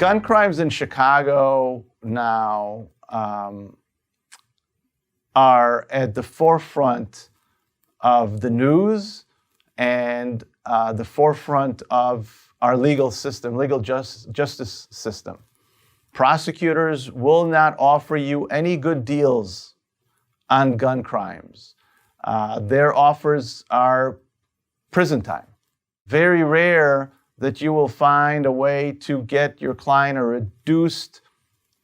Gun crimes in Chicago now are at the forefront of the news and the forefront of our legal system, justice system. Prosecutors will not offer you any good deals on gun crimes. Their offers are prison time. Very rare that you will find a way to get your client a reduced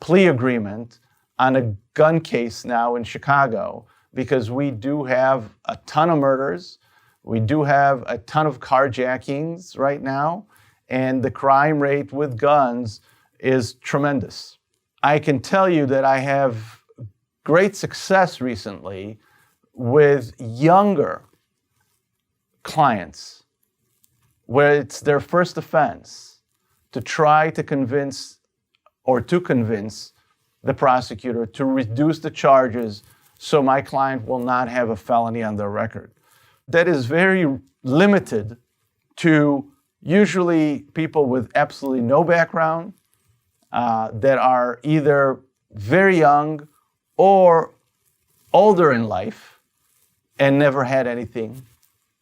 plea agreement on a gun case now in Chicago, because we do have a ton of murders, we do have a ton of carjackings right now, and the crime rate with guns is tremendous. I can tell you that I have great success recently with younger clients where it's their first offense to try to convince the prosecutor to reduce the charges so my client will not have a felony on their record. That is very limited to usually people with absolutely no background, that are either very young or older in life and never had anything.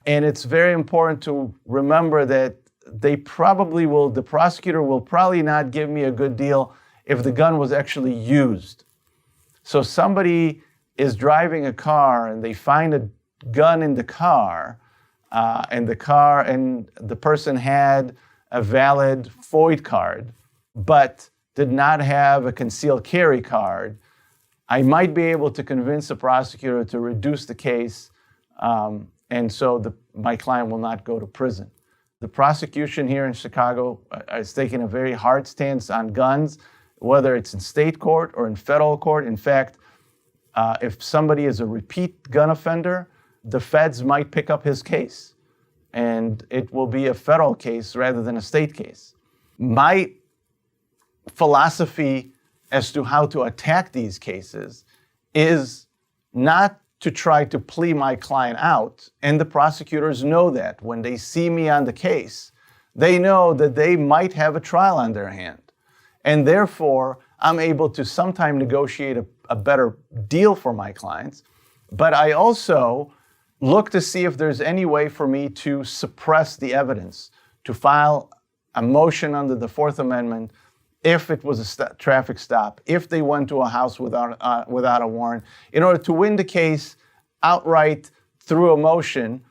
And it's very important to remember that the prosecutor will probably not give me a good deal if the gun was actually used. So somebody is driving a car and they find a gun in the car, and the person had a valid FOID card, but did not have a concealed carry card. I might be able to convince the prosecutor to reduce the case, and so my client will not go to prison. The prosecution here in Chicago is taking a very hard stance on guns, whether it's in state court or in federal court. In fact, if somebody is a repeat gun offender, the feds might pick up his case, and it will be a federal case rather than a state case. My philosophy as to how to attack these cases is not to try to plea my client out, and the prosecutors know that. When they see me on the case, they know that they might have a trial on their hand, and therefore I'm able to sometime negotiate a better deal for my clients. But I also look to see if there's any way for me to suppress the evidence, to file a motion under the Fourth Amendment if it was a traffic stop, if they went to a house without a warrant, in order to win the case outright through a motion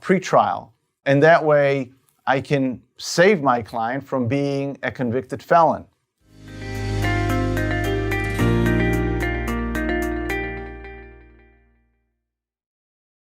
pre-trial. And that way I can save my client from being a convicted felon.